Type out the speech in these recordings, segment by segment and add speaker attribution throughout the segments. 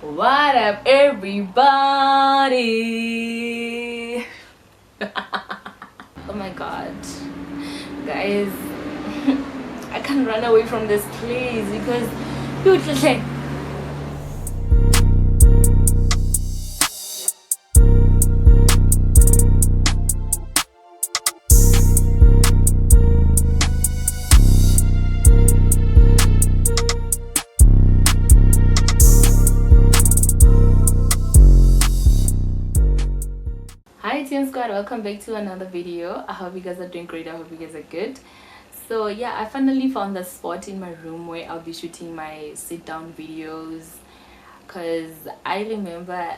Speaker 1: What up, everybody? Oh my god, guys, I can't run away from this place because you just like. Hi Team Squad, welcome back to another video. I hope you guys are doing great. I hope you guys are good. So yeah, I finally found the spot in my room where I'll be shooting my sit down videos, because I remember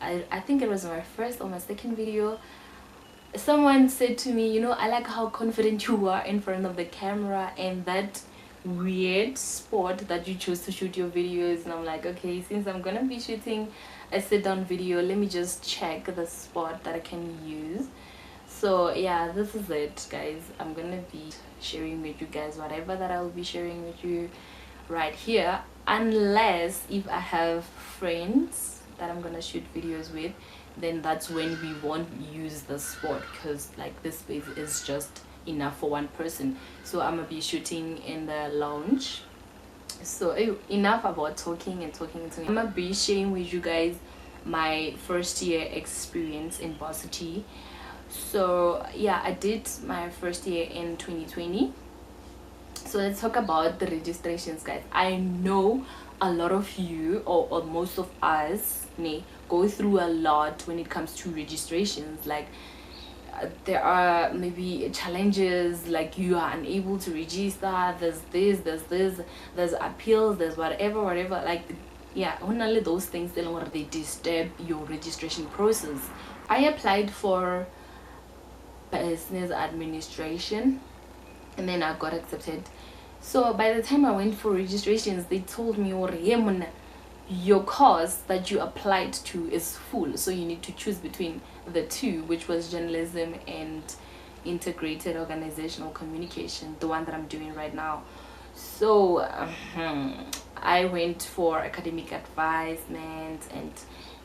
Speaker 1: I think it was my first or my second video, someone said to me, you know, I like how confident you are in front of the camera and that weird spot that you choose to shoot your videos. And I'm like, okay, since I'm gonna be shooting a sit down video, let me just check the spot that I can use. So yeah, this is it, guys. I'm gonna be sharing with you guys whatever that I'll be sharing with you right here, unless if I have friends that I'm gonna shoot videos with, then that's when we won't use the spot, because like this space is just enough for one person. So I'm gonna be shooting in the lounge. So enough about talking. I'm gonna be sharing with you guys my first year experience in varsity. So yeah, I did my first year in 2020. So let's talk about the registrations, guys. I know a lot of you, or most of us, go through a lot when it comes to registrations. Like there are maybe challenges, like you are unable to register, there's this, there's appeals, there's whatever, like yeah, only those things they disturb your registration process. I applied for business administration and then I got accepted. So by the time I went for registrations, they told me, your course that you applied to is full, so you need to choose between the two, which was journalism and integrated organizational communication, the one that I'm doing right now. So I went for academic advisement, and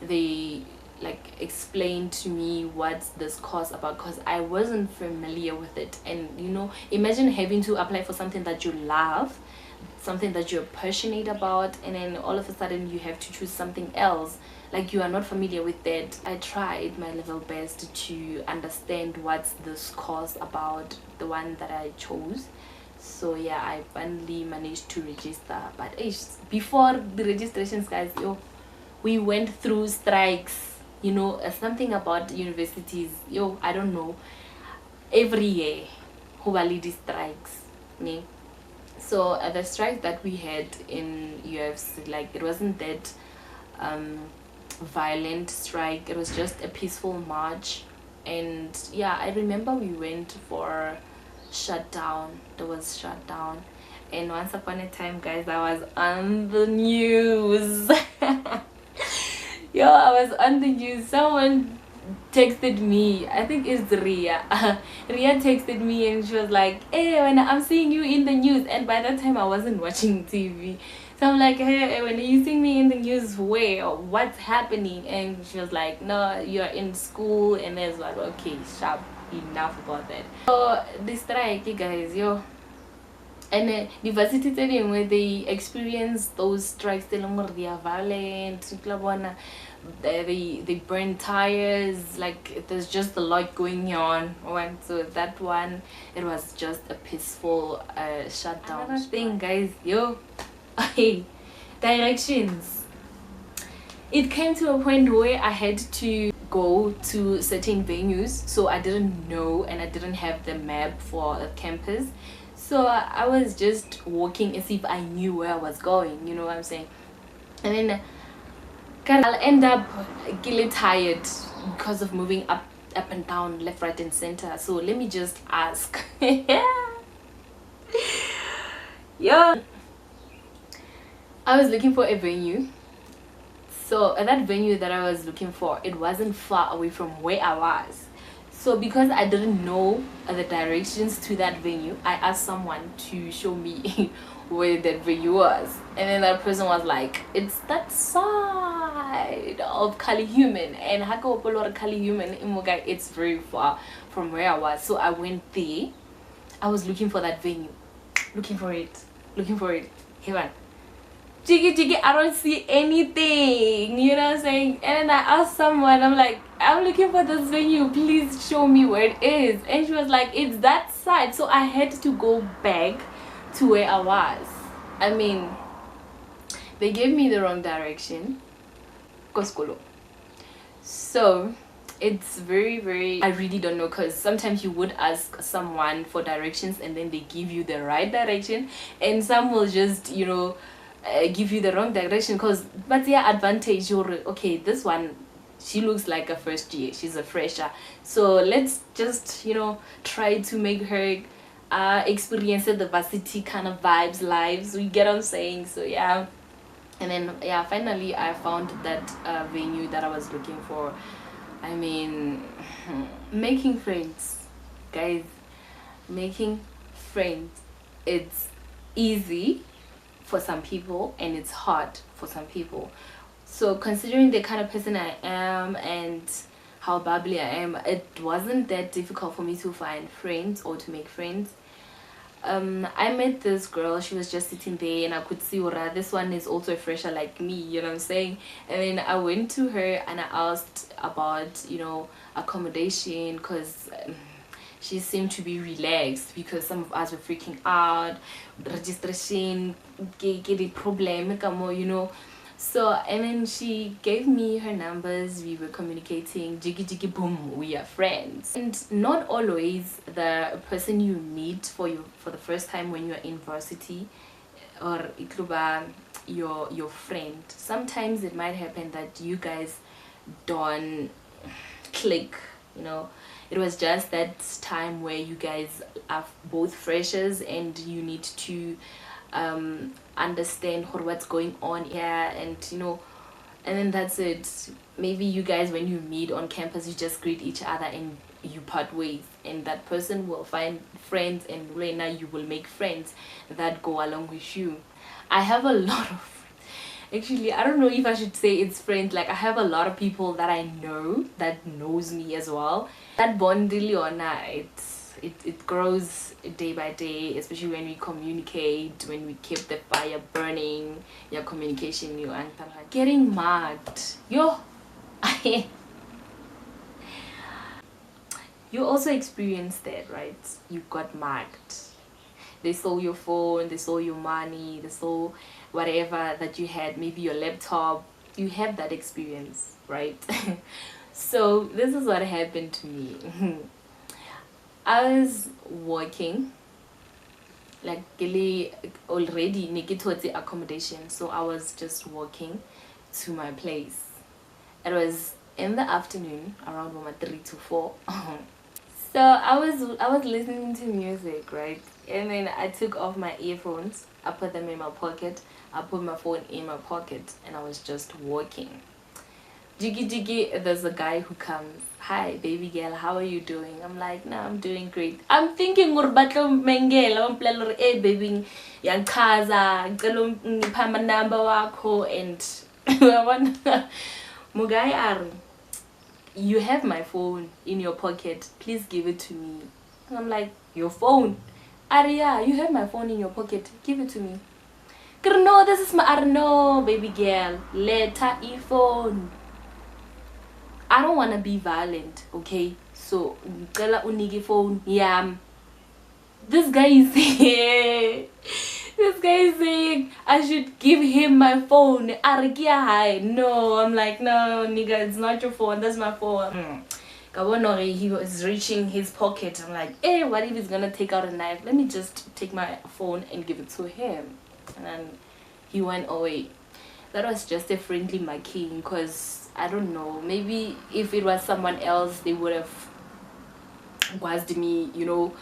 Speaker 1: they like explained to me what's this course about, because I wasn't familiar with it. And you know, imagine having to apply for something that you love, something that you're passionate about, and then all of a sudden you have to choose something else, like you are not familiar with that. I tried my level best to understand what's this course about, the one that I chose. So yeah, I finally managed to register. But before the registrations, guys, we went through strikes. You know, something about universities, I don't know, every year who valid strikes, So the strike that we had in UFC, like it wasn't that violent strike, it was just a peaceful march. And yeah, I remember we went for shutdown. There was shutdown, and once upon a time, guys, I was on the news. I was on the news. Someone texted me, I think it's Ria. Ria texted me and she was like, hey, when I'm seeing you in the news. And by that time I wasn't watching TV, so I'm like, hey, when you see me in the news, where, what's happening? And she was like, no, you're in school. And there's like, okay, sharp, enough about that. So this strike, guys, and university setting where they experience those strikes, they are violent, they burn tires, like there's just a lot going on. So that one, it was just a peaceful shutdown. Another thing, guys, directions. It came to a point where I had to go to certain venues, so I didn't know, and I didn't have the map for a campus. So I was just walking as if I knew where I was going, you know what I'm saying? And then I'll end up getting tired because of moving up and down, left, right, and center. So let me just ask. I was looking for a venue. So that venue that I was looking for, it wasn't far away from where I was. So because I didn't know the directions to that venue, I asked someone to show me where that venue was. And then that person was like, it's that side. side of Kali Human, and Hakopolor Kali Human Imoga, it's very far from where I was. So I went there. I was looking for that venue, looking for it. Heaven. Jiggy, I don't see anything, you know what I'm saying? And then I asked someone, I'm like, I'm looking for this venue, please show me where it is. And she was like, it's that side. So I had to go back to where I was. I mean, they gave me the wrong direction. Koskolo. So it's very, I really don't know, because sometimes you would ask someone for directions and then they give you the right direction, and some will just, you know, give you the wrong direction. Because but their advantage, you're okay, this one, she looks like a first year, she's a fresher, so let's just, you know, try to make her experience the varsity kind of vibes, lives, we get what I'm saying. So yeah, and then yeah, finally I found that venue that I was looking for. I mean, making friends, guys, making friends, it's easy for some people and it's hard for some people. So considering the kind of person I am and how bubbly I am, it wasn't that difficult for me to find friends or to make friends. I met this girl, she was just sitting there and I could see this one is also a fresher like me, you know what I'm saying? And then I went to her and I asked about, you know, accommodation, because she seemed to be relaxed, because some of us were freaking out, registration, get problem, you know. So, and then she gave me her numbers, we were communicating, jiggy boom, we are friends. And not always the person you meet for the first time when you're in varsity or your friend. Sometimes it might happen that you guys don't click, you know. It was just that time where you guys are both freshers and you need to understand what's going on here, and you know, and then that's it. Maybe you guys, when you meet on campus, you just greet each other and you part ways, and that person will find friends, and Lena, you will make friends that go along with you. I have a lot of friends. Actually, I don't know if I should say it's friends, like I have a lot of people that I know that knows me as well. That bond, Leona, it grows day by day, especially when we communicate, when we keep the fire burning, your communication, you and getting mad, yo. You also experienced that, right? You got mugged. They stole your phone, they stole your money, they stole whatever that you had, maybe your laptop. You have that experience, right? So this is what happened to me. I was working, like already towards the accommodation, so I was just walking to my place. It was in the afternoon, around 3 to 4. So I was listening to music, right? And then I took off my earphones, I put them in my pocket, I put my phone in my pocket, and I was just walking. Jiggy, there's a guy who comes. Hi, baby girl, how are you doing? I'm like, no, I'm doing great. I'm thinking, hey, baby, yang kaza, ngipha number wako, and Mugai, you have my phone in your pocket. Please give it to me. And I'm like, your phone? Aria, you have my phone in your pocket. Give it to me. No, this is my Arno, baby girl. Letter phone. I don't want to be violent, okay? So, unigi phone. Yeah. This guy is saying, I should give him my phone. No, I'm like, no, nigga, it's not your phone. That's my phone. He was reaching his pocket. I'm like, hey, what if he's gonna take out a knife? Let me just take my phone and give it to him. And then he went away. That was just a friendly marking, because I don't know, maybe if it was someone else, they would have guazzed me, you know.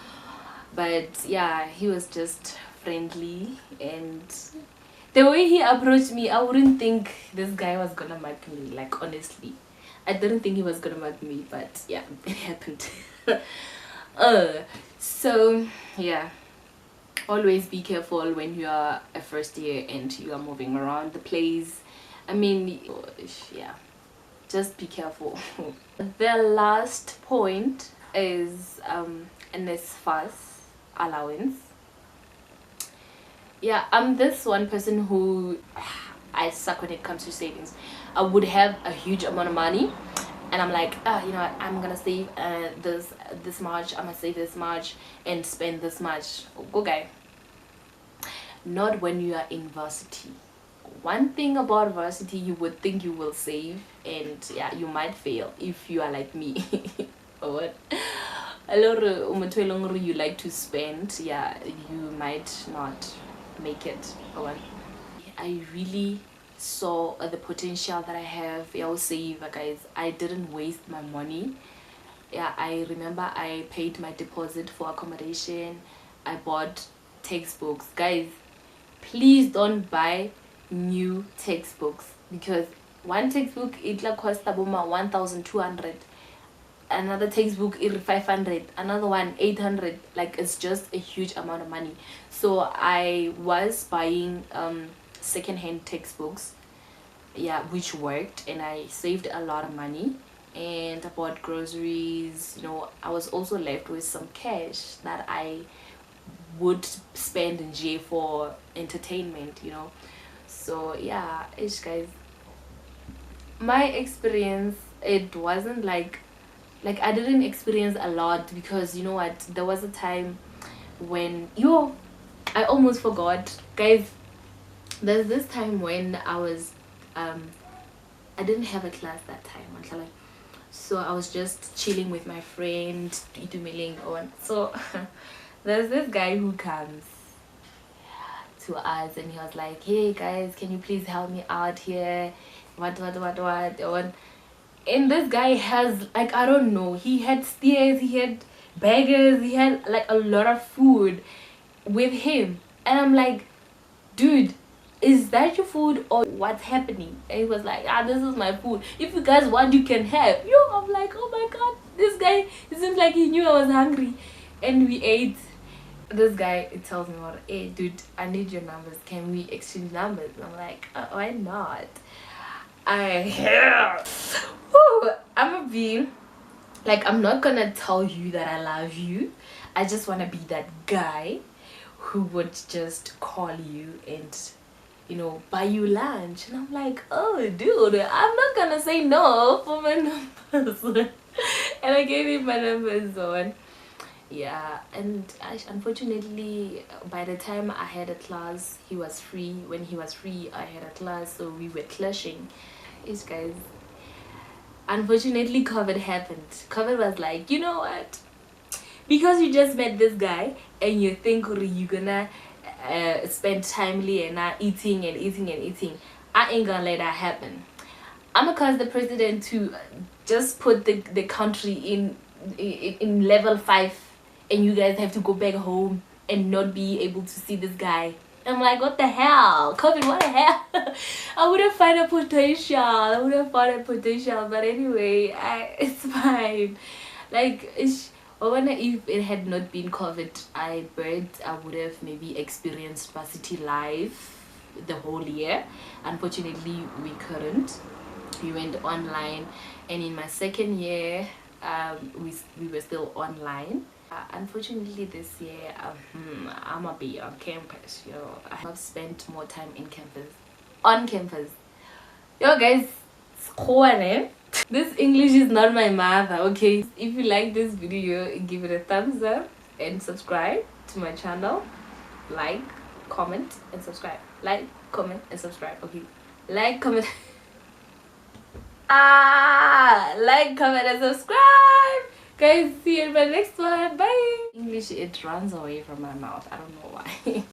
Speaker 1: But yeah, he was just friendly, and the way he approached me, I wouldn't think this guy was gonna mug me, like honestly. I didn't think he was gonna mug me, but yeah, it happened. So yeah, always be careful when you are a first year and you are moving around the place. I mean, yeah, just be careful. The last point is NSFAS allowance. Yeah, I'm this one person who I suck when it comes to savings. I would have a huge amount of money and I'm like, you know what, I'm gonna save this much, I'm gonna save this much and spend this much. Okay, not when you are in varsity. One thing about varsity, you would think you will save, and yeah, you might fail if you are like me. Or what? A lot of you like to spend, yeah, you might not make it. Or what? I really saw the potential that I have. I will save, guys. I didn't waste my money. Yeah, I remember I paid my deposit for accommodation. I bought textbooks, guys. Please don't buy new textbooks because one textbook it like cost about 1,200, another textbook is 500, another one 800. Like, it's just a huge amount of money. So I was buying second-hand textbooks, yeah, which worked, and I saved a lot of money. And I bought groceries, you know. I was also left with some cash that I would spend in J for entertainment, you know. So yeah, ish, guys, my experience, it wasn't like I didn't experience a lot because, you know what, there was a time when I almost forgot, guys. There's this time when I was I didn't have a class that time, actually. So I was just chilling with my friend, Itumeling on. So there's this guy who comes to us and he was like, hey guys, can you please help me out here? What? And this guy has, like, I don't know, he had steers, he had beggars, he had like a lot of food with him. And I'm like, dude, is that your food or what's happening? And he was like, this is my food, if you guys want you can have. I'm like, oh my god, this guy, it seems like he knew I was hungry. And we ate. This guy, it tells me, what, hey dude, I need your numbers, can we exchange numbers? And I'm like, why not? I'm gonna be like, I'm not gonna tell you that I love you. I just want to be that guy who would just call you and, you know, buy you lunch. And I'm like, oh dude, I'm not gonna say no for my numbers. And I gave him my numbers on. Yeah, and unfortunately, by the time I had a class, he was free. When he was free, I had a class, so we were clashing. These guys, unfortunately, COVID happened. COVID was like, you know what, because you just met this guy and you think you're gonna spend timely and not eating and eating, I ain't gonna let that happen. I'm gonna cause the president to just put the country in level 5, and you guys have to go back home and not be able to see this guy. I'm like, what the hell? COVID, what the hell? I would have found a potential. But anyway, it's fine. Like, if it had not been COVID, I would have maybe experienced varsity life the whole year. Unfortunately, we couldn't. We went online, and in my second year, we were still online. Unfortunately, this year, I'm gonna be on campus. I have spent more time on campus. Yo, guys, this English is not my mother. Okay, if you like this video, give it a thumbs up and subscribe to my channel. Like, comment, and subscribe. Like, comment, and subscribe. Okay, like, comment. Like, comment, and subscribe. Guys, see you in my next one. Bye. English, it runs away from my mouth. I don't know why.